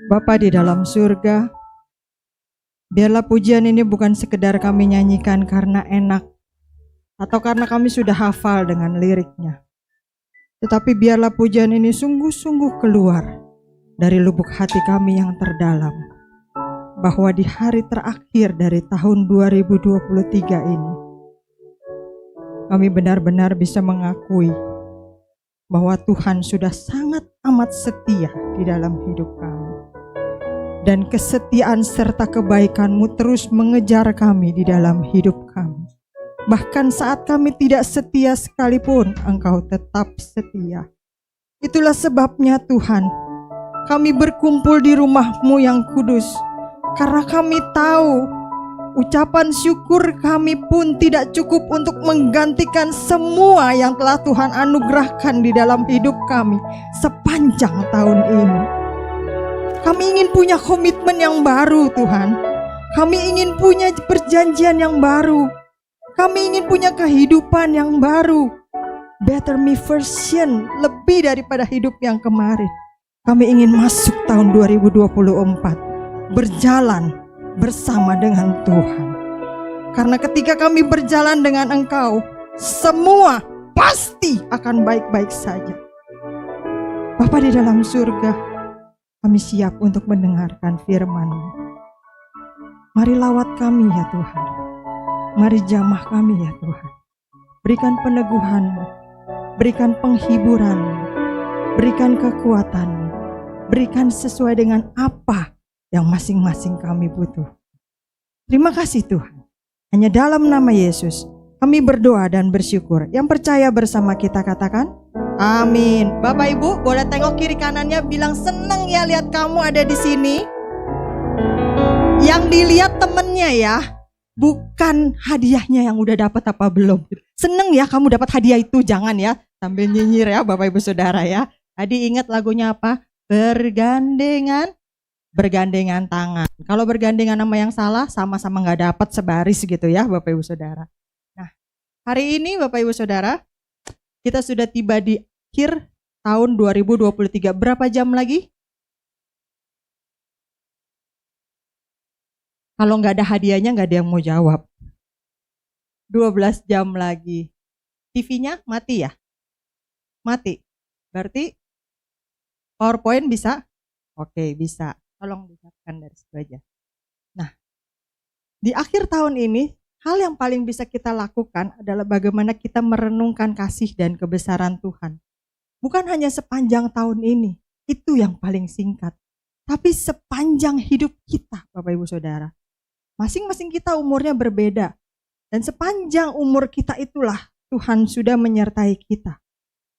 Bapa di dalam surga, biarlah pujian ini bukan sekedar kami nyanyikan karena enak atau karena kami sudah hafal dengan liriknya, tetapi biarlah pujian ini sungguh-sungguh keluar dari lubuk hati kami yang terdalam, bahwa di hari terakhir dari tahun 2023 ini, kami benar-benar bisa mengakui bahwa Tuhan sudah sangat amat setia di dalam hidup kami. Dan kesetiaan serta kebaikan-Mu terus mengejar kami di dalam hidup kami. Bahkan saat kami tidak setia sekalipun, Engkau tetap setia. Itulah sebabnya Tuhan, kami berkumpul di rumah-Mu yang kudus. Karena kami tahu, ucapan syukur kami pun tidak cukup untuk menggantikan semua yang telah Tuhan anugerahkan di dalam hidup kami sepanjang tahun ini. Kami ingin punya komitmen yang baru, Tuhan. Kami ingin punya perjanjian yang baru. Kami ingin punya kehidupan yang baru. Better me version, lebih daripada hidup yang kemarin. Kami ingin masuk tahun 2024, berjalan bersama dengan Tuhan. Karena ketika kami berjalan dengan Engkau, semua pasti akan baik-baik saja. Bapa di dalam surga, kami siap untuk mendengarkan firman-Mu. Mari lawat kami ya Tuhan. Mari jamah kami ya Tuhan. Berikan peneguhan-Mu, berikan penghiburan-Mu, berikan kekuatan-Mu, berikan sesuai dengan apa yang masing-masing kami butuh. Terima kasih Tuhan. Hanya dalam nama Yesus kami berdoa dan bersyukur. Yang percaya bersama kita katakan amin. Bapak Ibu boleh tengok kiri kanannya, bilang seneng ya lihat kamu ada di sini. Yang dilihat temennya ya, bukan hadiahnya yang udah dapat apa belum. Seneng ya kamu dapat hadiah itu, jangan ya sambil nyinyir ya Bapak Ibu Saudara ya. Tadi ingat lagunya apa? Bergandengan tangan. Kalau bergandengan sama yang salah, sama-sama nggak dapat sebaris gitu ya Bapak Ibu Saudara. Nah, hari ini Bapak Ibu Saudara, kita sudah tiba di akhir tahun 2023. Berapa jam lagi? Kalau nggak ada hadiahnya nggak ada yang mau jawab. 12 jam lagi. TV-nya mati ya? Mati. Berarti PowerPoint bisa? Oke, bisa. Tolong disiapkan dari situ aja. Nah, di akhir tahun ini, hal yang paling bisa kita lakukan adalah bagaimana kita merenungkan kasih dan kebesaran Tuhan. Bukan hanya sepanjang tahun ini, itu yang paling singkat. Tapi sepanjang hidup kita, Bapak Ibu Saudara. Masing-masing kita umurnya berbeda. Dan sepanjang umur kita itulah Tuhan sudah menyertai kita.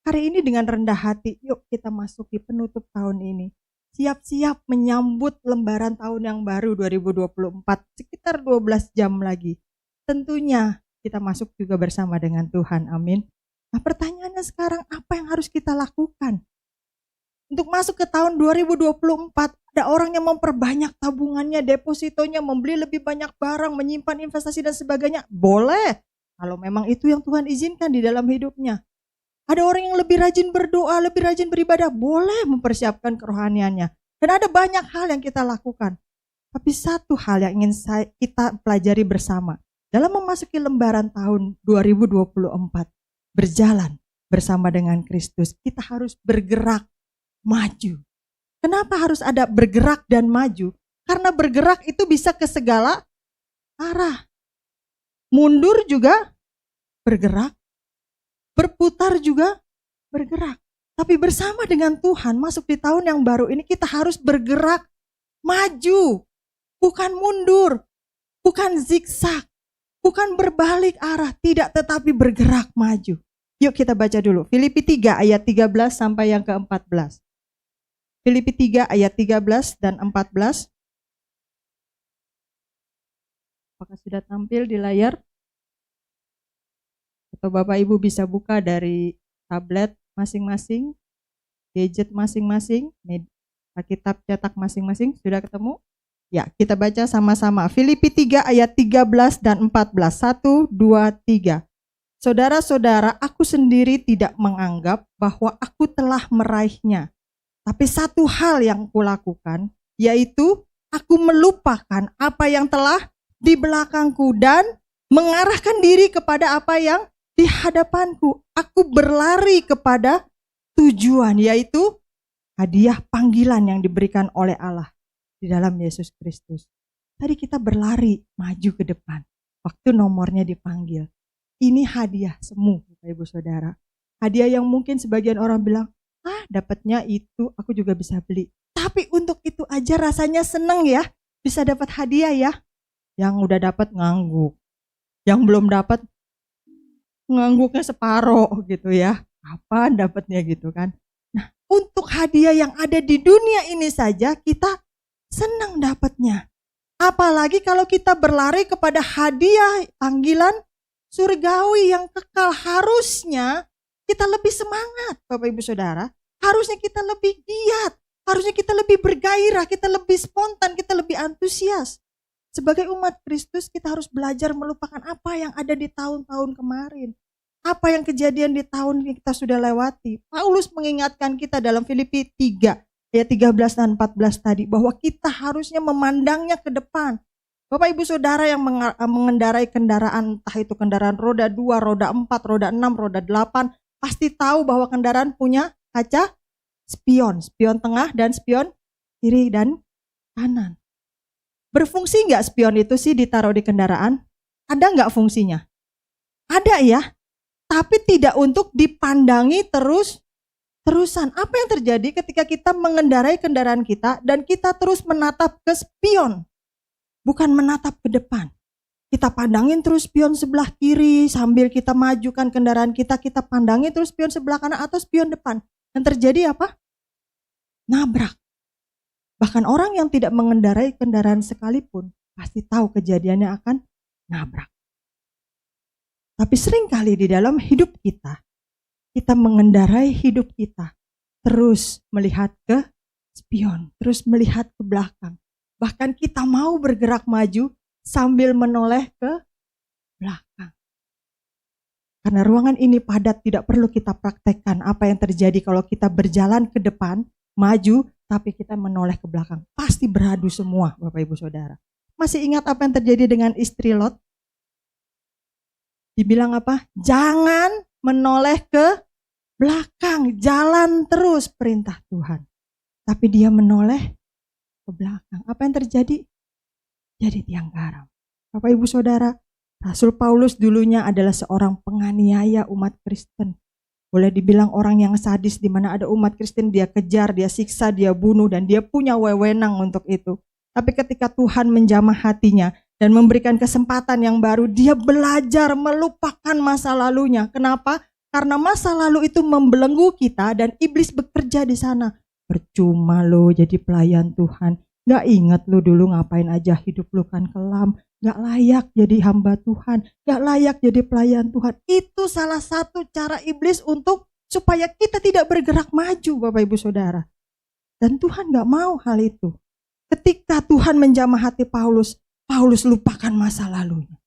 Hari ini dengan rendah hati, yuk kita masuki penutup tahun ini. Siap-siap menyambut lembaran tahun yang baru 2024. Sekitar 12 jam lagi. Tentunya kita masuk juga bersama dengan Tuhan, amin. Nah pertanyaannya sekarang, apa yang harus kita lakukan? Untuk masuk ke tahun 2024, ada orang yang memperbanyak tabungannya, depositonya, membeli lebih banyak barang, menyimpan investasi dan sebagainya. Boleh, kalau memang itu yang Tuhan izinkan di dalam hidupnya. Ada orang yang lebih rajin berdoa, lebih rajin beribadah, boleh mempersiapkan kerohaniannya. Dan ada banyak hal yang kita lakukan. Tapi satu hal yang ingin kita pelajari bersama, dalam memasuki lembaran tahun 2024, berjalan bersama dengan Kristus, kita harus bergerak maju. Kenapa harus ada bergerak dan maju? Karena bergerak itu bisa ke segala arah. Mundur juga bergerak, berputar juga bergerak. Tapi bersama dengan Tuhan masuk di tahun yang baru ini kita harus bergerak maju. Bukan mundur, bukan zigzag, bukan berbalik arah, tidak, tetapi bergerak maju. Yuk kita baca dulu Filipi 3 ayat 13 sampai yang ke-14. Filipi 3 ayat 13 dan 14. Apakah sudah tampil di layar? Atau Bapak Ibu bisa buka dari tablet masing-masing, gadget masing-masing, kitab cetak masing-masing. Sudah ketemu? Ya, kita baca sama-sama. Filipi 3 ayat 13 dan 14. 1, 2, 3. Saudara-saudara, aku sendiri tidak menganggap bahwa aku telah meraihnya. Tapi satu hal yang kulakukan, yaitu aku melupakan apa yang telah di belakangku dan mengarahkan diri kepada apa yang di hadapanku. Aku berlari kepada tujuan, yaitu hadiah panggilan yang diberikan oleh Allah di dalam Yesus Kristus. Tadi kita berlari maju ke depan waktu nomornya dipanggil. Ini hadiah semu, Bapak Ibu Saudara. Hadiah yang mungkin sebagian orang bilang, dapatnya itu aku juga bisa beli. Tapi untuk itu aja rasanya seneng ya, bisa dapat hadiah ya. Yang udah dapat ngangguk, yang belum dapat ngangguknya separoh gitu ya. Kapan dapatnya gitu kan? Nah, untuk hadiah yang ada di dunia ini saja kita senang dapatnya. Apalagi kalau kita berlari kepada hadiah panggilan surgawi yang kekal, harusnya kita lebih semangat, Bapak Ibu Saudara. Harusnya kita lebih giat, harusnya kita lebih bergairah, kita lebih spontan, kita lebih antusias. Sebagai umat Kristus kita harus belajar melupakan apa yang ada di tahun-tahun kemarin. Apa yang kejadian di tahun yang kita sudah lewati. Paulus mengingatkan kita dalam Filipi 3 ayat 13 dan 14 tadi, bahwa kita harusnya memandangnya ke depan. Bapak Ibu Saudara yang mengendarai kendaraan, entah itu kendaraan roda 2, roda 4, roda 6, roda 8, pasti tahu bahwa kendaraan punya kaca spion tengah dan spion kiri dan kanan. Berfungsi nggak spion itu sih ditaruh di kendaraan? Ada nggak fungsinya? Ada ya, tapi tidak untuk dipandangi terusan. Apa yang terjadi ketika kita mengendarai kendaraan kita dan kita terus menatap ke spion, bukan menatap ke depan? Kita pandangin terus spion sebelah kiri sambil kita majukan kendaraan kita pandangin terus spion sebelah kanan atau spion depan. Yang terjadi apa? Nabrak. Bahkan orang yang tidak mengendarai kendaraan sekalipun pasti tahu kejadiannya akan nabrak. Tapi seringkali di dalam hidup kita mengendarai hidup kita terus melihat ke spion, terus melihat ke belakang. Bahkan kita mau bergerak maju sambil menoleh ke belakang. Karena ruangan ini padat, tidak perlu kita praktekkan apa yang terjadi kalau kita berjalan ke depan, maju, tapi kita menoleh ke belakang. Pasti beradu semua, Bapak Ibu Saudara. Masih ingat apa yang terjadi dengan istri Lot? Dibilang apa? Jangan menoleh ke belakang, jalan terus perintah Tuhan. Tapi dia menoleh ke belakang. Apa yang terjadi? Jadi tiang garam. Bapak Ibu Saudara, Rasul Paulus dulunya adalah seorang penganiaya umat Kristen. Boleh dibilang orang yang sadis, di mana ada umat Kristen dia kejar, dia siksa, dia bunuh, dan dia punya wewenang untuk itu. Tapi ketika Tuhan menjamah hatinya dan memberikan kesempatan yang baru, dia belajar melupakan masa lalunya. Kenapa? Karena masa lalu itu membelenggu kita dan iblis bekerja di sana. Percuma lo jadi pelayan Tuhan. Gak inget lo dulu ngapain aja, hidup lo kan kelam. Gak layak jadi hamba Tuhan. Gak layak jadi pelayan Tuhan. Itu salah satu cara iblis untuk supaya kita tidak bergerak maju, Bapak Ibu Saudara. Dan Tuhan gak mau hal itu. Ketika Tuhan menjamah hati Paulus, Paulus lupakan masa lalunya.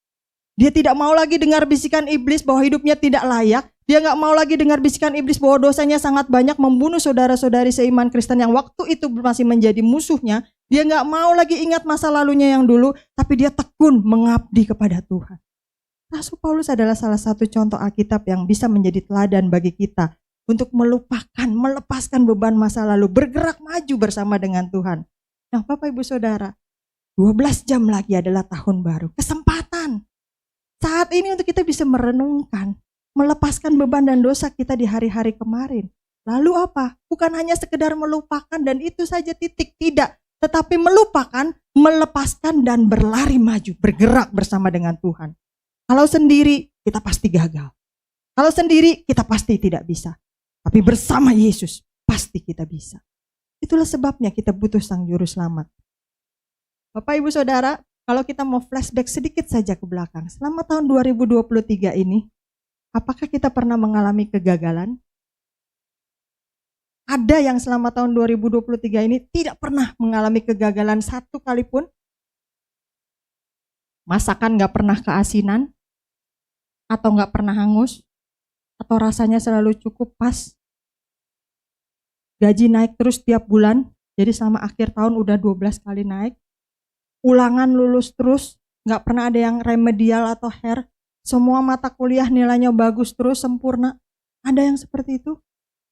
Dia tidak mau lagi dengar bisikan iblis bahwa hidupnya tidak layak. Dia gak mau lagi dengar bisikan iblis bahwa dosanya sangat banyak, membunuh saudara-saudari seiman Kristen yang waktu itu masih menjadi musuhnya. Dia gak mau lagi ingat masa lalunya yang dulu, tapi dia tekun mengabdi kepada Tuhan. Rasul Paulus adalah salah satu contoh Alkitab yang bisa menjadi teladan bagi kita untuk melupakan, melepaskan beban masa lalu, bergerak maju bersama dengan Tuhan. Nah, Bapak Ibu Saudara, 12 jam lagi adalah tahun baru. Kesempatan saat ini untuk kita bisa merenungkan, melepaskan beban dan dosa kita di hari-hari kemarin. Lalu apa? Bukan hanya sekedar melupakan dan itu saja titik, tidak. Tetapi melupakan, melepaskan dan berlari maju, bergerak bersama dengan Tuhan. Kalau sendiri kita pasti gagal. Kalau sendiri kita pasti tidak bisa. Tapi bersama Yesus pasti kita bisa. Itulah sebabnya kita butuh Sang Juru Selamat. Bapak Ibu Saudara, kalau kita mau flashback sedikit saja ke belakang, selama tahun 2023 ini, apakah kita pernah mengalami kegagalan? Ada yang selama tahun 2023 ini tidak pernah mengalami kegagalan satu kali pun? Masakan gak pernah keasinan? Atau gak pernah hangus? Atau rasanya selalu cukup pas? Gaji naik terus tiap bulan, Jadi selama akhir tahun udah 12 kali naik. Ulangan lulus terus, nggak pernah ada yang remedial atau hair. Semua mata kuliah nilainya bagus terus, sempurna. Ada yang seperti itu?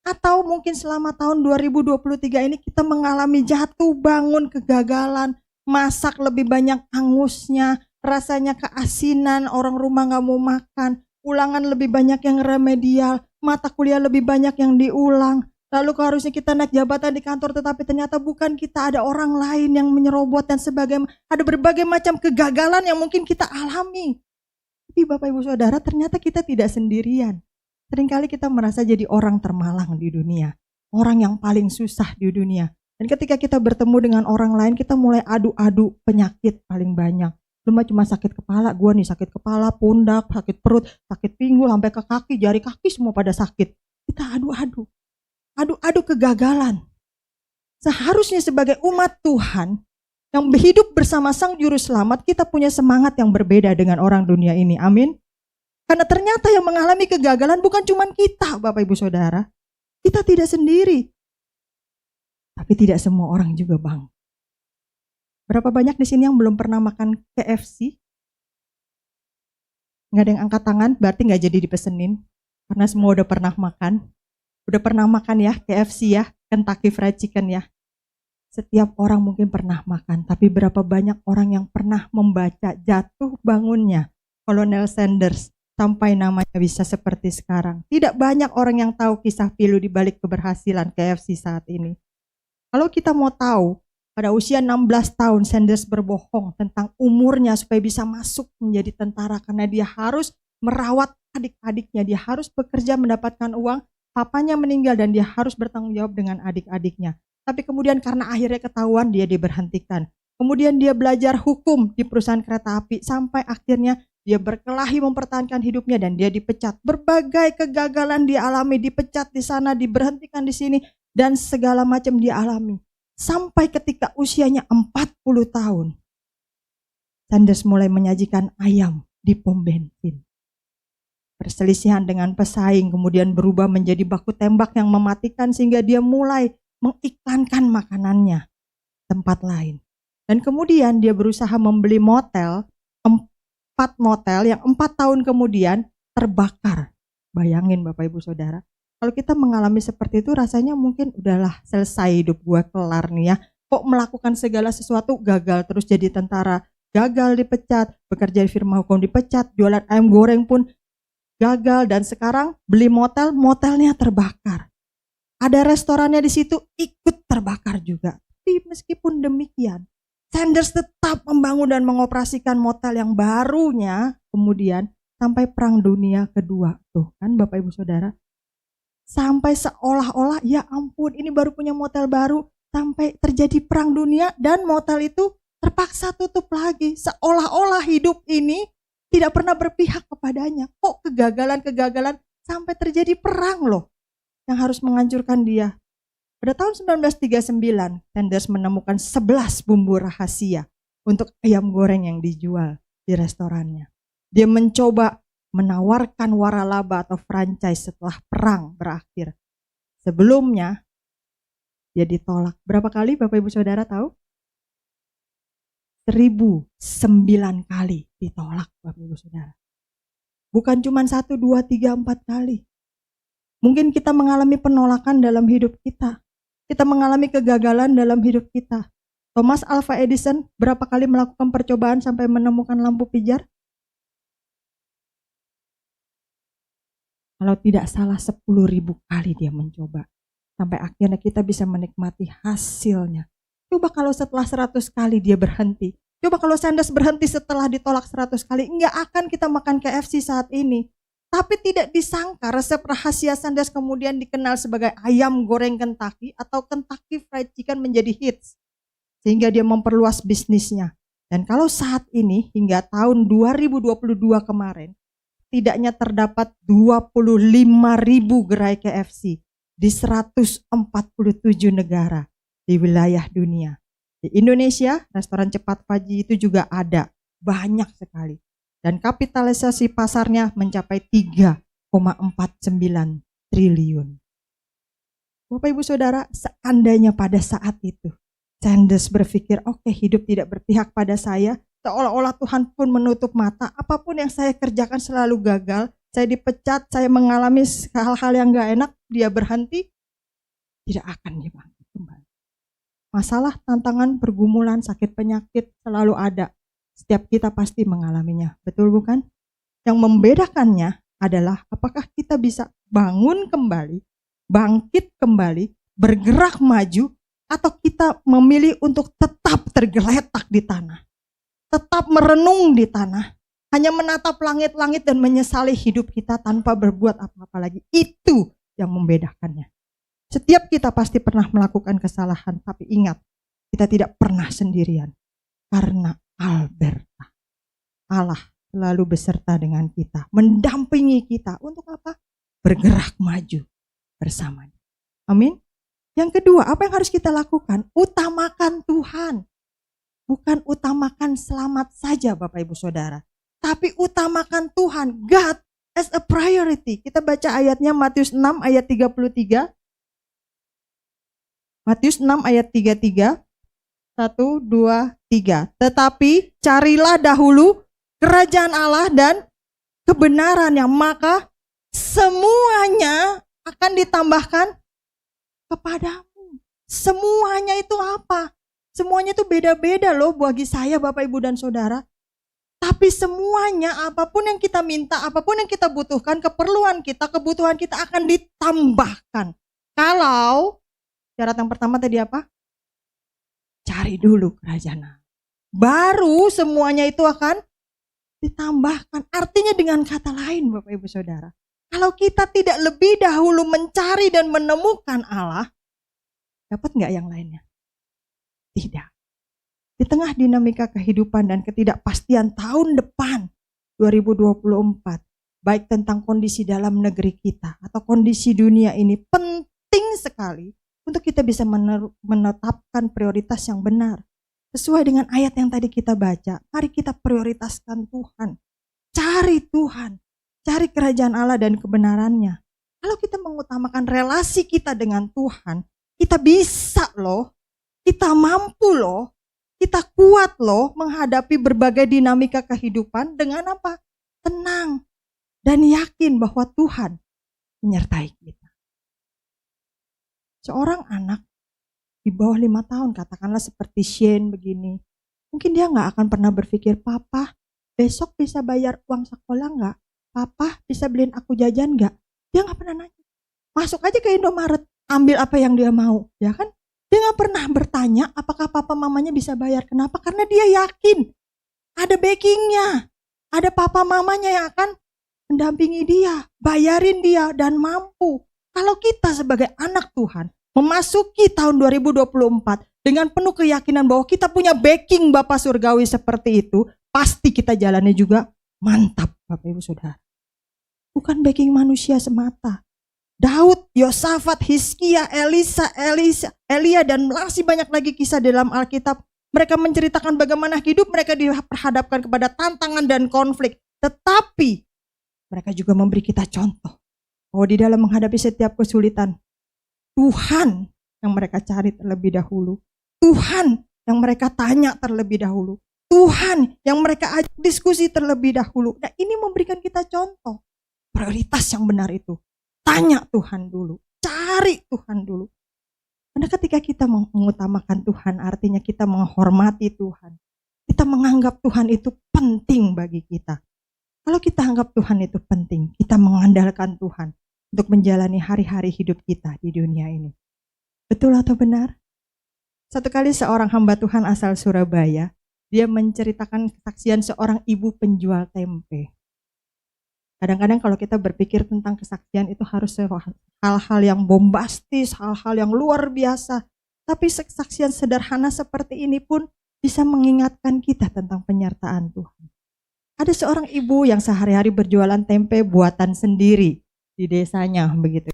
Atau mungkin selama tahun 2023 ini kita mengalami jatuh bangun kegagalan, masak lebih banyak angusnya, rasanya keasinan, orang rumah nggak mau makan, ulangan lebih banyak yang remedial, mata kuliah lebih banyak yang diulang. Lalu harusnya kita naik jabatan di kantor, tetapi ternyata bukan kita, ada orang lain yang menyerobot dan sebagainya. Ada berbagai macam kegagalan yang mungkin kita alami. Tapi Bapak Ibu Saudara, ternyata kita tidak sendirian. Seringkali kita merasa jadi orang termalang di dunia, orang yang paling susah di dunia. Dan ketika kita bertemu dengan orang lain, kita mulai adu-adu penyakit paling banyak. Cuma sakit kepala, gue nih sakit kepala, pundak, sakit perut, sakit pinggul, sampai ke kaki, jari kaki semua pada sakit. Kita adu-adu kegagalan. Seharusnya sebagai umat Tuhan yang hidup bersama Sang Juru Selamat, kita punya semangat yang berbeda dengan orang dunia ini. Amin. Karena ternyata yang mengalami kegagalan bukan cuma kita, Bapak Ibu Saudara. Kita tidak sendiri. Tapi tidak semua orang juga, Bang. Berapa banyak di sini yang belum pernah makan KFC? Nggak ada yang angkat tangan, berarti nggak jadi dipesenin. Karena semua udah pernah makan. Udah pernah makan ya KFC ya, Kentucky Fried Chicken ya. Setiap orang mungkin pernah makan, tapi berapa banyak orang yang pernah membaca jatuh bangunnya Kolonel Sanders sampai namanya bisa seperti sekarang. Tidak banyak orang yang tahu kisah pilu di balik keberhasilan KFC saat ini. Kalau kita mau tahu, pada usia 16 tahun Sanders berbohong tentang umurnya supaya bisa masuk menjadi tentara karena dia harus merawat adik-adiknya, dia harus bekerja mendapatkan uang. Papanya meninggal dan dia harus bertanggung jawab dengan adik-adiknya. Tapi kemudian karena akhirnya ketahuan, dia diberhentikan. Kemudian dia belajar hukum di perusahaan kereta api sampai akhirnya dia berkelahi mempertahankan hidupnya dan dia dipecat. Berbagai kegagalan dia alami, dipecat di sana, diberhentikan di sini, dan segala macam dia alami. Sampai ketika usianya 40 tahun, Sanders mulai menyajikan ayam di pom bensin. Perselisihan dengan pesaing kemudian berubah menjadi baku tembak yang mematikan sehingga dia mulai mengiklankan makanannya tempat lain. Dan kemudian dia berusaha membeli motel, 4 motel yang 4 tahun kemudian terbakar. Bayangin Bapak Ibu Saudara, kalau kita mengalami seperti itu rasanya mungkin udahlah selesai hidup gua, kelar nih ya. Kok melakukan segala sesuatu gagal, terus jadi tentara gagal, dipecat, bekerja di firma hukum dipecat, jualan ayam goreng pun gagal, dan sekarang beli motel, motelnya terbakar. Ada restorannya di situ ikut terbakar juga. Tapi meskipun demikian, Sanders tetap membangun dan mengoperasikan motel yang barunya kemudian sampai Perang Dunia Kedua. Tuh kan Bapak Ibu Saudara. Sampai seolah-olah ya ampun ini baru punya motel baru, sampai terjadi Perang Dunia dan motel itu terpaksa tutup lagi. Seolah-olah hidup ini tidak pernah berpihak kepadanya. Kok kegagalan-kegagalan sampai terjadi perang loh yang harus menghancurkan dia. Pada tahun 1939, Sanders menemukan 11 bumbu rahasia untuk ayam goreng yang dijual di restorannya. Dia mencoba menawarkan waralaba atau franchise setelah perang berakhir. Sebelumnya, dia ditolak. Berapa kali Bapak Ibu Saudara tahu? 1009 kali ditolak Bapak Ibu Saudara. Bukan cuma 1, 2, 3, 4 kali. Mungkin kita mengalami penolakan dalam hidup kita. Kita mengalami kegagalan dalam hidup kita. Thomas Alva Edison berapa kali melakukan percobaan sampai menemukan lampu pijar? Kalau tidak salah 10.000 kali dia mencoba. Sampai akhirnya kita bisa menikmati hasilnya. Coba kalau setelah 100 kali dia berhenti. Coba kalau Sanders berhenti setelah ditolak 100 kali. Enggak akan kita makan KFC saat ini. Tapi tidak disangka resep rahasia Sanders kemudian dikenal sebagai ayam goreng Kentucky atau Kentucky Fried Chicken menjadi hits. Sehingga dia memperluas bisnisnya. Dan kalau saat ini hingga tahun 2022 kemarin, tidaknya terdapat 25.000 gerai KFC di 147 negara di wilayah dunia. Di Indonesia, restoran cepat Faji itu juga ada, banyak sekali. Dan kapitalisasi pasarnya mencapai 3,49 triliun. Bapak Ibu Saudara, seandainya pada saat itu Sanders berpikir, oke, hidup tidak berpihak pada saya, seolah-olah Tuhan pun menutup mata, apapun yang saya kerjakan selalu gagal, saya dipecat, saya mengalami hal-hal yang gak enak, dia berhenti, tidak akan dibangun kembali. Masalah, tantangan, pergumulan, sakit, penyakit selalu ada. Setiap kita pasti mengalaminya, betul bukan? Yang membedakannya adalah apakah kita bisa bangun kembali, bangkit kembali, bergerak maju, atau kita memilih untuk tetap tergeletak di tanah, tetap merenung di tanah, hanya menatap langit-langit dan menyesali hidup kita tanpa berbuat apa-apa lagi. Itu yang membedakannya. Setiap kita pasti pernah melakukan kesalahan, tapi ingat, kita tidak pernah sendirian. Karena Alberta, Allah selalu beserta dengan kita, mendampingi kita untuk apa? Bergerak maju bersamanya. Amin. Yang kedua, apa yang harus kita lakukan? Utamakan Tuhan. Bukan utamakan selamat saja Bapak Ibu Saudara, tapi utamakan Tuhan, God as a priority. Kita baca ayatnya Matius 6 ayat 33. Matius 6 ayat 33. 1, 2, 3. Tetapi carilah dahulu kerajaan Allah dan kebenarannya, maka semuanya akan ditambahkan kepadamu. Semuanya itu apa? Semuanya itu beda-beda loh bagi saya Bapak Ibu dan Saudara. Tapi semuanya, apapun yang kita minta, apapun yang kita butuhkan, keperluan kita, kebutuhan kita akan ditambahkan. Kalau syarat yang pertama tadi apa? Cari dulu kerajaan Allah. Baru semuanya itu akan ditambahkan. Artinya dengan kata lain Bapak Ibu Saudara, kalau kita tidak lebih dahulu mencari dan menemukan Allah, dapat nggak yang lainnya? Tidak. Di tengah dinamika kehidupan dan ketidakpastian tahun depan 2024, baik tentang kondisi dalam negeri kita atau kondisi dunia ini, penting sekali untuk kita bisa menetapkan prioritas yang benar. Sesuai dengan ayat yang tadi kita baca, mari kita prioritaskan Tuhan. Cari Tuhan. Cari kerajaan Allah dan kebenarannya. Kalau kita mengutamakan relasi kita dengan Tuhan, kita bisa loh, kita mampu loh, kita kuat loh menghadapi berbagai dinamika kehidupan dengan apa? Tenang dan yakin bahwa Tuhan menyertai kita. Seorang anak di bawah 5 tahun, katakanlah seperti Shane begini, mungkin dia gak akan pernah berpikir, Papa besok bisa bayar uang sekolah gak? Papa bisa beliin aku jajan gak? Dia gak pernah nanya. Masuk aja ke Indomaret, ambil apa yang dia mau, ya kan? Dia gak pernah bertanya apakah papa mamanya bisa bayar. Kenapa? Karena dia yakin ada backingnya, ada papa mamanya yang akan mendampingi dia, bayarin dia, dan mampu. Kalau kita sebagai anak Tuhan memasuki tahun 2024 dengan penuh keyakinan bahwa kita punya backing Bapa Surgawi seperti itu, pasti kita jalannya juga mantap Bapak Ibu Saudara. Bukan backing manusia semata. Daud, Yosafat, Hizkia, Elia, dan masih banyak lagi kisah dalam Alkitab. Mereka menceritakan bagaimana hidup mereka diperhadapkan kepada tantangan dan konflik. Tetapi mereka juga memberi kita contoh bahwa di dalam menghadapi setiap kesulitan, Tuhan yang mereka cari terlebih dahulu. Tuhan yang mereka tanya terlebih dahulu. Tuhan yang mereka ajak diskusi terlebih dahulu. Nah, ini memberikan kita contoh. Prioritas yang benar itu. Tanya Tuhan dulu. Cari Tuhan dulu. Karena ketika kita mengutamakan Tuhan, artinya kita menghormati Tuhan. Kita menganggap Tuhan itu penting bagi kita. Kalau kita anggap Tuhan itu penting, kita mengandalkan Tuhan untuk menjalani hari-hari hidup kita di dunia ini. Betul atau benar? Satu kali seorang hamba Tuhan asal Surabaya, dia menceritakan kesaksian seorang ibu penjual tempe. Kadang-kadang kalau kita berpikir tentang kesaksian itu harus hal-hal yang bombastis, hal-hal yang luar biasa. Tapi kesaksian sederhana seperti ini pun bisa mengingatkan kita tentang penyertaan Tuhan. Ada seorang ibu yang sehari-hari berjualan tempe buatan sendiri di desanya, begitu.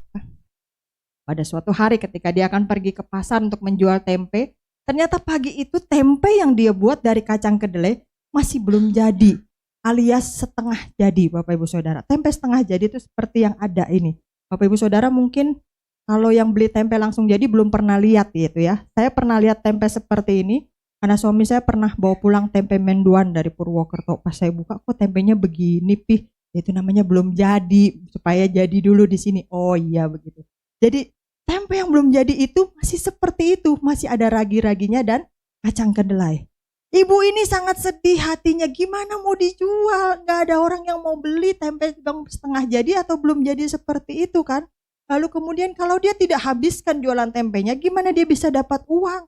Pada suatu hari ketika dia akan pergi ke pasar untuk menjual tempe, ternyata pagi itu tempe yang dia buat dari kacang kedelai masih belum jadi, alias setengah jadi Bapak Ibu Saudara. Tempe setengah jadi itu seperti yang ada ini. Bapak Ibu Saudara mungkin Kalau yang beli tempe langsung jadi belum pernah lihat gitu ya. Saya pernah lihat tempe seperti ini karena suami saya pernah bawa pulang tempe menduan dari Purwokerto. Pas saya buka, kok tempenya begini, Pih? Itu namanya belum jadi, supaya jadi dulu di sini. Oh iya begitu. Jadi tempe yang belum jadi itu masih seperti itu, masih ada ragi-raginya dan kacang kedelai. Ibu ini sangat sedih hatinya, gimana mau dijual? Gak ada orang yang mau beli tempe yang setengah jadi atau belum jadi seperti itu kan? Lalu kemudian kalau dia tidak habiskan jualan tempenya, gimana dia bisa dapat uang?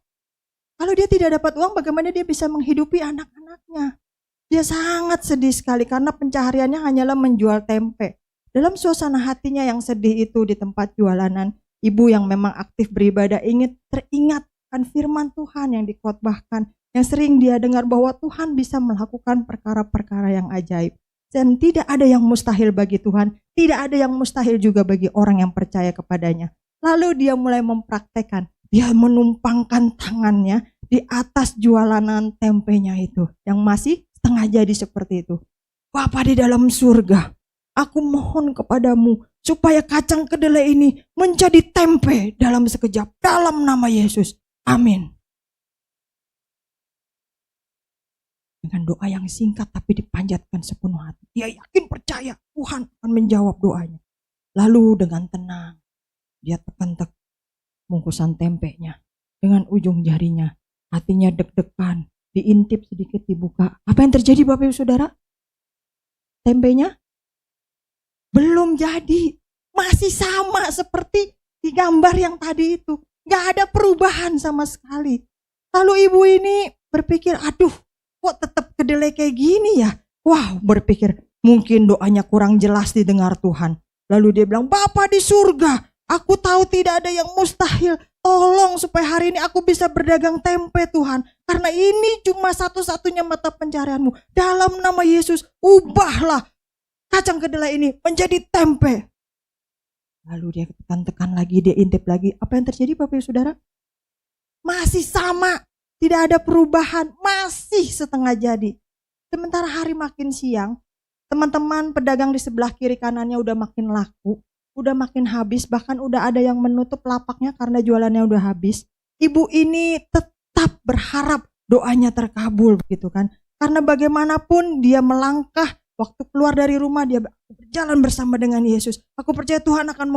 Kalau dia tidak dapat uang, bagaimana dia bisa menghidupi anak-anaknya? Dia sangat sedih sekali karena pencahariannya hanyalah menjual tempe. Dalam suasana hatinya yang sedih itu di tempat jualanan, ibu yang memang aktif beribadah teringat akan firman Tuhan yang dikhotbahkan, yang sering dia dengar bahwa Tuhan bisa melakukan perkara-perkara yang ajaib. Dan tidak ada yang mustahil bagi Tuhan, tidak ada yang mustahil juga bagi orang yang percaya kepadanya. Lalu dia mulai mempraktekkan, dia menumpangkan tangannya di atas jualanan tempenya itu, yang masih setengah jadi seperti itu. Bapa di dalam surga, aku mohon kepadamu supaya kacang kedelai ini menjadi tempe dalam sekejap, dalam nama Yesus. Amin. Dengan doa yang singkat tapi dipanjatkan sepenuh hati. Dia yakin percaya Tuhan akan menjawab doanya. Lalu dengan tenang dia tekan-tekan bungkusan tempenya dengan ujung jarinya. Hatinya deg-degan, diintip sedikit dibuka. Apa yang terjadi Bapak Ibu Saudara? Tempenya belum jadi. Masih sama seperti di gambar yang tadi itu. Gak ada perubahan sama sekali. Lalu ibu ini berpikir, aduh, kok tetap kedelai kayak gini ya? Wow, berpikir mungkin doanya kurang jelas didengar Tuhan. Lalu dia bilang, Bapa di surga, aku tahu tidak ada yang mustahil. Tolong supaya hari ini aku bisa berdagang tempe Tuhan. Karena ini cuma satu-satunya mata pencarianmu. Dalam nama Yesus, ubahlah kacang kedelai ini menjadi tempe. Lalu dia tekan-tekan lagi, dia intip lagi. Apa yang terjadi Bapak Ibu Saudara? Masih sama. Tidak ada perubahan, masih setengah jadi. Sementara hari makin siang, teman-teman pedagang di sebelah kiri kanannya udah makin laku, udah makin habis, bahkan udah ada yang menutup lapaknya karena jualannya udah habis. Ibu ini tetap berharap doanya terkabul begitu kan. Karena bagaimanapun dia melangkah, waktu keluar dari rumah dia berjalan bersama dengan Yesus. Aku percaya Tuhan akan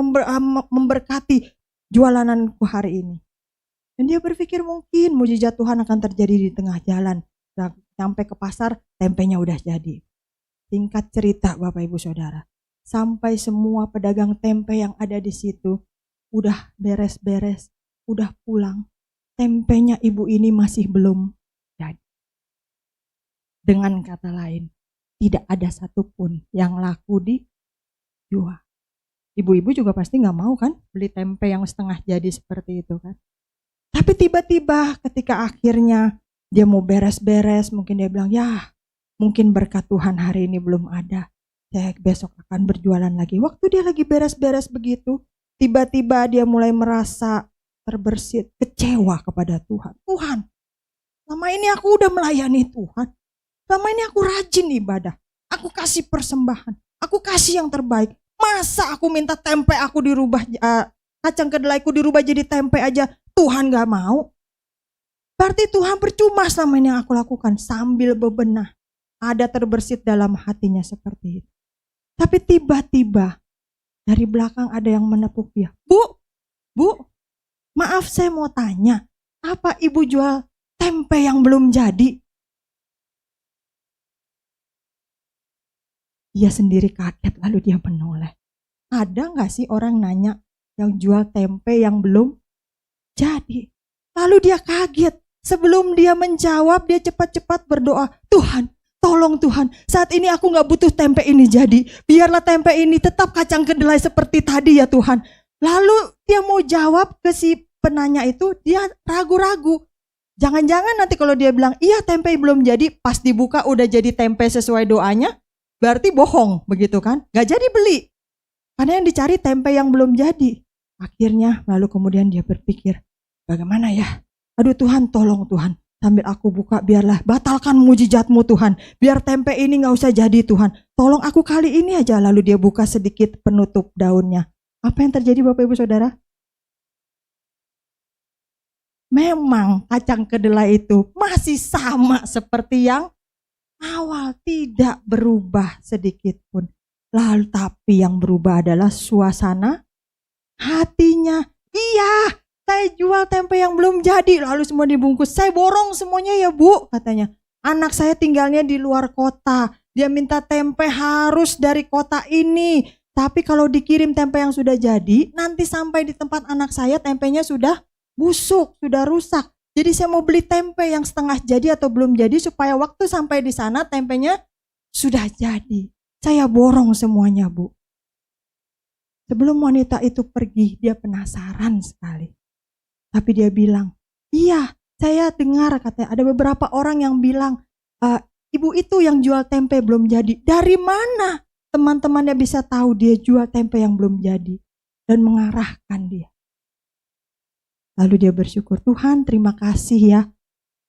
memberkati jualananku hari ini. Dan dia berpikir mungkin mujizat Tuhan akan terjadi di tengah jalan. Sampai ke pasar, tempenya udah jadi. Singkat cerita Bapak Ibu Saudara, sampai semua pedagang tempe yang ada di situ udah beres-beres, udah pulang. Tempenya ibu ini masih belum jadi. Dengan kata lain, tidak ada satupun yang laku dijual. Ibu-ibu juga pasti gak mau kan beli tempe yang setengah jadi seperti itu kan. Tapi tiba-tiba ketika akhirnya dia mau beres-beres, mungkin dia bilang, ya mungkin berkat Tuhan hari ini belum ada. Saya besok akan berjualan lagi. Waktu dia lagi beres-beres begitu, tiba-tiba dia mulai merasa terbersit, kecewa kepada Tuhan. Tuhan, selama ini aku udah melayani Tuhan. Selama ini aku rajin ibadah. Aku kasih persembahan. Aku kasih yang terbaik. Masa aku minta tempe aku dirubah, kacang kedelaiku dirubah jadi tempe aja Tuhan gak mau? Berarti Tuhan percuma selama ini yang aku lakukan. Sambil bebenah, ada terbersit dalam hatinya seperti itu. Tapi tiba-tiba dari belakang ada yang menepuk dia. Bu, maaf saya mau tanya, apa ibu jual tempe yang belum jadi? Dia sendiri kaget lalu dia menoleh. Ada gak sih orang nanya yang jual tempe yang belum jadi? Lalu dia kaget. Sebelum dia menjawab, dia cepat-cepat berdoa. Tuhan, tolong Tuhan, saat ini aku gak butuh tempe ini jadi. Biarlah tempe ini tetap kacang kedelai seperti tadi ya Tuhan. Lalu dia mau jawab ke si penanya itu, dia ragu-ragu. Jangan-jangan nanti kalau dia bilang, iya tempe belum jadi, pas dibuka udah jadi tempe sesuai doanya, berarti bohong begitu kan. Gak jadi beli. Karena yang dicari tempe yang belum jadi. Akhirnya lalu kemudian dia berpikir, bagaimana ya? Aduh Tuhan, tolong Tuhan. Sambil aku buka, biarlah batalkan mujizatmu Tuhan. Biar tempe ini gak usah jadi Tuhan. Tolong aku kali ini aja. Lalu dia buka sedikit penutup daunnya. Apa yang terjadi Bapak Ibu Saudara? memang kacang kedelai itu masih sama seperti yang awal, tidak berubah sedikit pun. Lalu tapi yang berubah adalah suasana hatinya. Iya, saya jual tempe yang belum jadi, lalu semua dibungkus. Saya borong semuanya ya Bu, katanya. Anak saya tinggalnya di luar kota. Dia minta tempe harus dari kota ini. Tapi kalau dikirim tempe yang sudah jadi, nanti sampai di tempat anak saya tempenya sudah busuk, sudah rusak. Jadi saya mau beli tempe yang setengah jadi atau belum jadi supaya waktu sampai di sana tempenya sudah jadi. Saya borong semuanya Bu. Sebelum wanita itu pergi, dia penasaran sekali. Tapi dia bilang, iya, saya dengar katanya ada beberapa orang yang bilang, ibu itu yang jual tempe belum jadi. Dari mana teman-temannya bisa tahu dia jual tempe yang belum jadi? Dan mengarahkan dia. Lalu dia bersyukur, Tuhan terima kasih ya,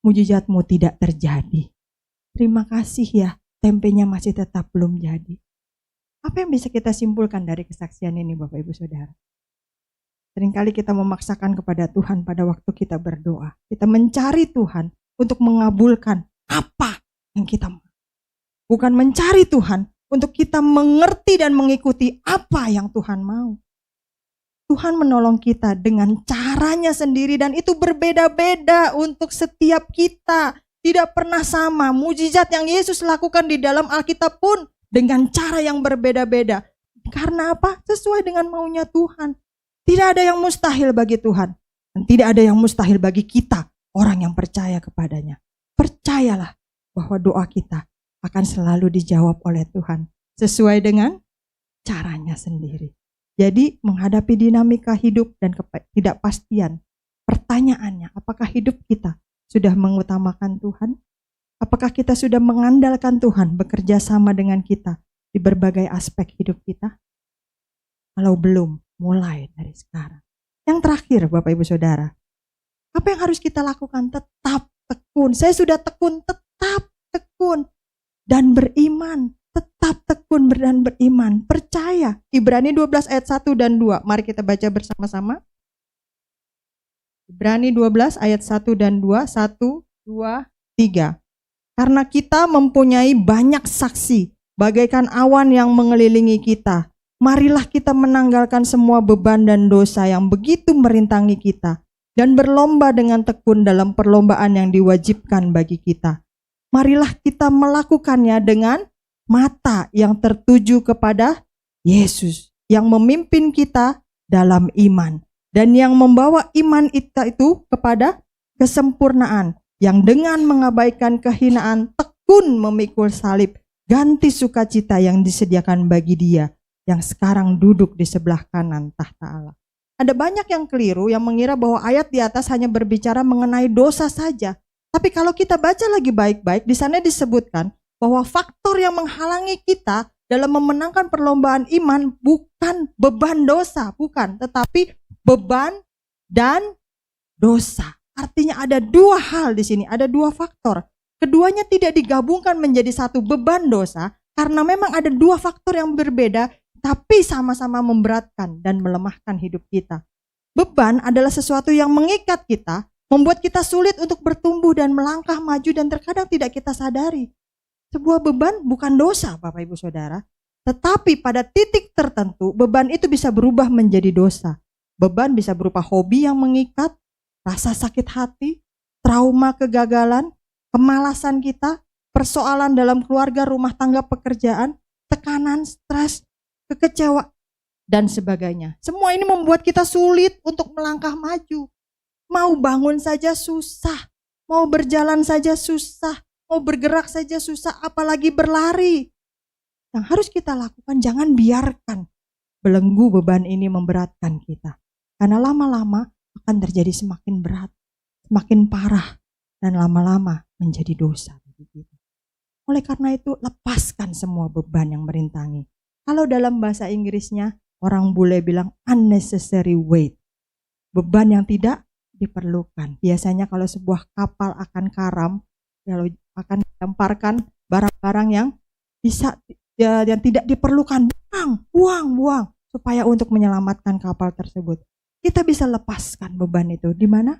mujizatmu tidak terjadi. Terima kasih ya, tempenya masih tetap belum jadi. Apa yang bisa kita simpulkan dari kesaksian ini Bapak Ibu Saudara? Seringkali kita memaksakan kepada Tuhan pada waktu kita berdoa. Kita mencari Tuhan untuk mengabulkan apa yang kita mau. Bukan mencari Tuhan untuk kita mengerti dan mengikuti apa yang Tuhan mau. Tuhan menolong kita dengan caranya sendiri dan itu berbeda-beda untuk setiap kita. Tidak pernah sama. Mujizat yang Yesus lakukan di dalam Alkitab pun dengan cara yang berbeda-beda. Karena apa? Sesuai dengan maunya Tuhan. Tidak ada yang mustahil bagi Tuhan. Dan tidak ada yang mustahil bagi kita, orang yang percaya kepadanya. Percayalah bahwa doa kita akan selalu dijawab oleh Tuhan. Sesuai dengan caranya sendiri. Jadi menghadapi dinamika hidup dan ketidakpastian. Pertanyaannya, apakah hidup kita sudah mengutamakan Tuhan? Apakah kita sudah mengandalkan Tuhan bekerja sama dengan kita di berbagai aspek hidup kita? Kalau belum, mulai dari sekarang. Yang terakhir Bapak Ibu Saudara, apa yang harus kita lakukan? Tetap tekun. Saya sudah tekun, tetap tekun. Dan beriman, tetap tekun dan beriman. Percaya. Ibrani 12 ayat 1 dan 2. Mari kita baca bersama-sama. Ibrani 12 ayat 1 dan 2. 1, 2, 3. Karena kita mempunyai banyak saksi, bagaikan awan yang mengelilingi kita. Marilah kita menanggalkan semua beban dan dosa yang begitu merintangi kita. Dan berlomba dengan tekun dalam perlombaan yang diwajibkan bagi kita. Marilah kita melakukannya dengan mata yang tertuju kepada Yesus. Yang memimpin kita dalam iman. Dan yang membawa iman kita itu kepada kesempurnaan. Yang dengan mengabaikan kehinaan tekun memikul salib. Ganti sukacita yang disediakan bagi dia. Yang sekarang duduk di sebelah kanan tahta Allah. Ada banyak yang keliru yang mengira bahwa ayat di atas hanya berbicara mengenai dosa saja. Tapi kalau kita baca lagi baik-baik, di sana disebutkan bahwa faktor yang menghalangi kita dalam memenangkan perlombaan iman bukan beban dosa, bukan, tetapi beban dan dosa. Artinya ada dua hal di sini, ada dua faktor. Keduanya tidak digabungkan menjadi satu beban dosa karena memang ada dua faktor yang berbeda tapi sama-sama memberatkan dan melemahkan hidup kita. Beban adalah sesuatu yang mengikat kita, membuat kita sulit untuk bertumbuh dan melangkah maju dan terkadang tidak kita sadari. Sebuah beban bukan dosa Bapak Ibu Saudara, tetapi pada titik tertentu beban itu bisa berubah menjadi dosa. Beban bisa berupa hobi yang mengikat, rasa sakit hati, trauma kegagalan, kemalasan kita, persoalan dalam keluarga, rumah tangga, pekerjaan, tekanan, stres, kekecewaan, dan sebagainya. Semua ini membuat kita sulit untuk melangkah maju. Mau bangun saja susah, mau berjalan saja susah, mau bergerak saja susah, apalagi berlari. Yang harus kita lakukan, jangan biarkan belenggu beban ini memberatkan kita. Karena lama-lama akan terjadi semakin berat, semakin parah, dan lama-lama menjadi dosa bagi kita. Oleh karena itu, lepaskan semua beban yang merintangi. Kalau dalam bahasa Inggrisnya, orang bule bilang unnecessary weight. Beban yang tidak diperlukan. Biasanya kalau sebuah kapal akan karam, kalau akan dilemparkan barang-barang yang tidak diperlukan, buang, supaya untuk menyelamatkan kapal tersebut. Kita bisa lepaskan beban itu. Di mana?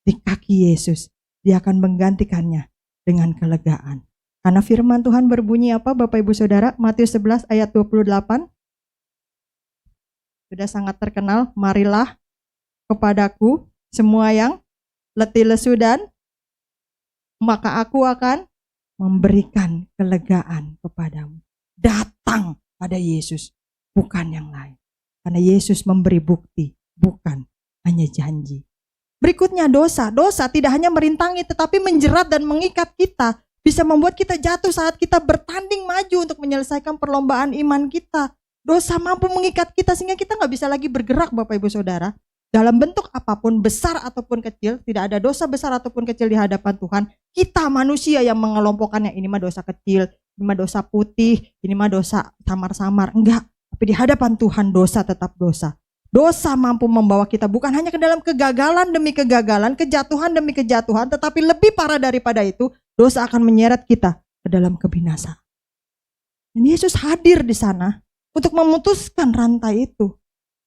di kaki Yesus, dia akan menggantikannya dengan kelegaan. Karena firman Tuhan berbunyi apa Bapak Ibu Saudara? Matius 11 ayat 28. Sudah sangat terkenal, marilah kepadaku semua yang letih lesu dan maka aku akan memberikan kelegaan kepadamu. Datang pada Yesus, bukan yang lain. Karena Yesus memberi bukti, bukan hanya janji. Berikutnya dosa. Dosa tidak hanya merintangi tetapi menjerat dan mengikat kita. Bisa membuat kita jatuh saat kita bertanding maju untuk menyelesaikan perlombaan iman kita. Dosa mampu mengikat kita sehingga kita gak bisa lagi bergerak Bapak Ibu Saudara. Dalam bentuk apapun, besar ataupun kecil, tidak ada dosa besar ataupun kecil di hadapan Tuhan. Kita manusia yang mengelompokkannya, ini mah dosa kecil, ini mah dosa putih, ini mah dosa samar-samar. Enggak, tapi di hadapan Tuhan dosa tetap dosa. Dosa mampu membawa kita bukan hanya ke dalam kegagalan demi kegagalan, kejatuhan demi kejatuhan, tetapi lebih parah daripada itu, dosa akan menyeret kita ke dalam kebinasaan. Dan Yesus hadir di sana untuk memutuskan rantai itu.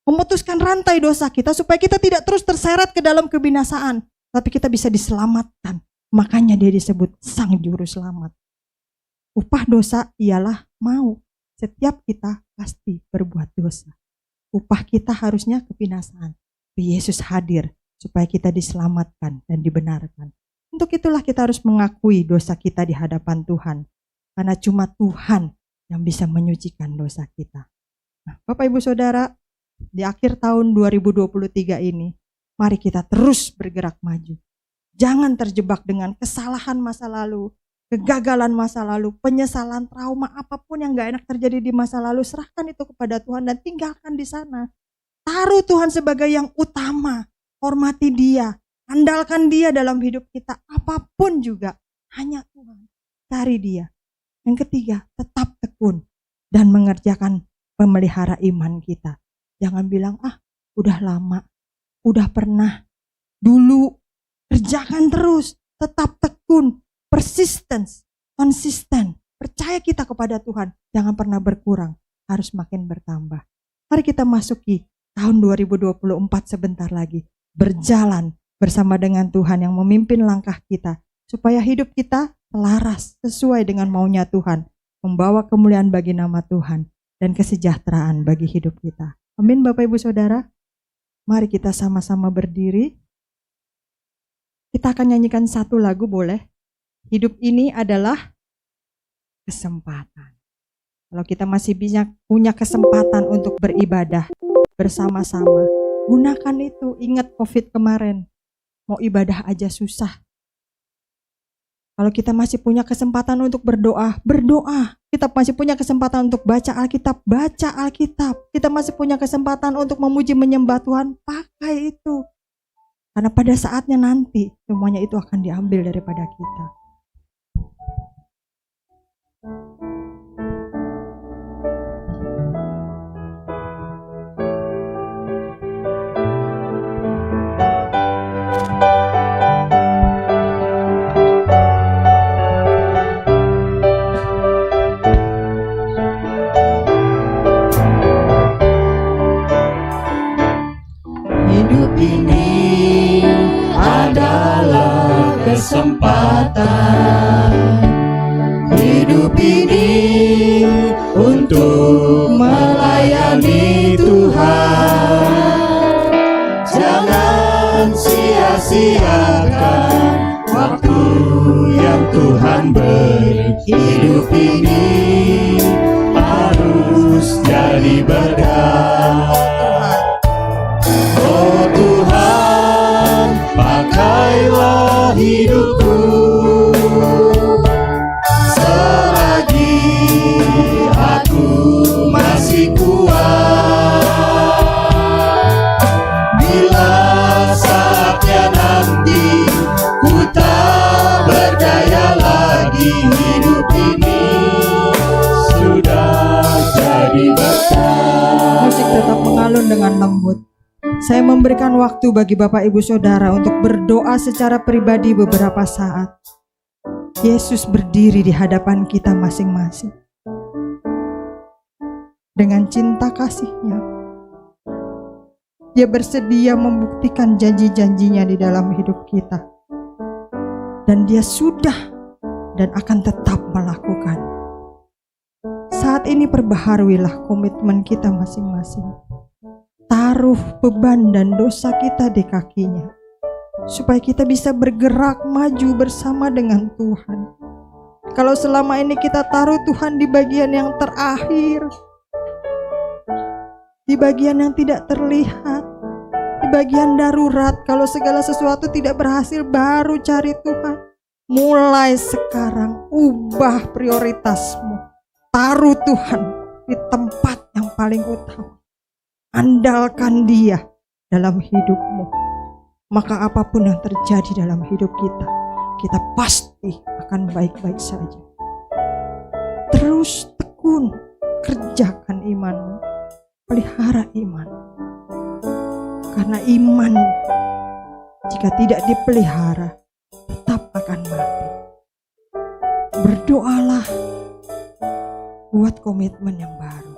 Memutuskan rantai dosa kita supaya kita tidak terus terseret ke dalam kebinasaan. Tapi kita bisa diselamatkan. Makanya dia disebut Sang Juru Selamat. Upah dosa ialah mau. Setiap kita pasti berbuat dosa. Upah kita harusnya kebinasaan. Tapi Yesus hadir supaya kita diselamatkan dan dibenarkan. Untuk itulah kita harus mengakui dosa kita di hadapan Tuhan. Karena cuma Tuhan yang bisa menyucikan dosa kita. Nah, Bapak Ibu Saudara, di akhir tahun 2023 ini, mari kita terus bergerak maju. Jangan terjebak dengan kesalahan masa lalu, kegagalan masa lalu, penyesalan, trauma, apapun yang gak enak terjadi di masa lalu, serahkan itu kepada Tuhan dan tinggalkan di sana. Taruh Tuhan sebagai yang utama, hormati Dia, andalkan Dia dalam hidup kita, apapun juga, hanya Tuhan, cari Dia. Yang ketiga, tetap tekun dan mengerjakan memelihara iman kita. Jangan bilang, udah lama, udah pernah, dulu, kerjakan terus, tetap tekun, persistence, konsisten, percaya kita kepada Tuhan, jangan pernah berkurang, harus makin bertambah. Mari kita masuki tahun 2024 sebentar lagi, berjalan bersama dengan Tuhan yang memimpin langkah kita, supaya hidup kita selaras sesuai dengan maunya Tuhan, membawa kemuliaan bagi nama Tuhan, dan kesejahteraan bagi hidup kita. Amin Bapak Ibu Saudara. Mari kita sama-sama berdiri. Kita akan nyanyikan satu lagu boleh. Hidup ini adalah kesempatan. Kalau kita masih punya kesempatan untuk beribadah bersama-sama, gunakan itu. Ingat COVID kemarin, mau ibadah aja susah. Kalau kita masih punya kesempatan untuk berdoa, berdoa. Kita masih punya kesempatan untuk baca Alkitab, baca Alkitab. Kita masih punya kesempatan untuk memuji menyembah Tuhan, pakai itu. Karena pada saatnya nanti, semuanya itu akan diambil daripada kita. Ini adalah kesempatan. Hidup ini untuk melayani Tuhan. Jangan sia-siakan waktu yang Tuhan beri. Hidup ini harus jadi berkah. Tuhan, pakailah hidupku selagi aku masih kuat. Bila saatnya nanti ku tak berdaya lagi, hidup ini sudah jadi berkah. Musik tetap mengalun dengan lembut. Saya memberikan waktu bagi Bapak Ibu Saudara untuk berdoa secara pribadi beberapa saat. Yesus berdiri di hadapan kita masing-masing. Dengan cinta kasih-Nya, Dia bersedia membuktikan janji-janjinya di dalam hidup kita. Dan dia sudah dan akan tetap melakukan. Saat ini perbaharuilah komitmen kita masing-masing. Taruh beban dan dosa kita di kakinya, supaya kita bisa bergerak maju bersama dengan Tuhan. Kalau selama ini kita taruh Tuhan di bagian yang terakhir, di bagian yang tidak terlihat, di bagian darurat, kalau segala sesuatu tidak berhasil baru cari Tuhan. Mulai sekarang ubah prioritasmu. Taruh Tuhan di tempat yang paling utama. Andalkan Dia dalam hidupmu. Maka apapun yang terjadi dalam hidup kita, kita pasti akan baik-baik saja. Terus tekun, kerjakan imanmu, pelihara iman. Karena iman jika tidak dipelihara tetap akan mati. Berdoalah, buat komitmen yang baru.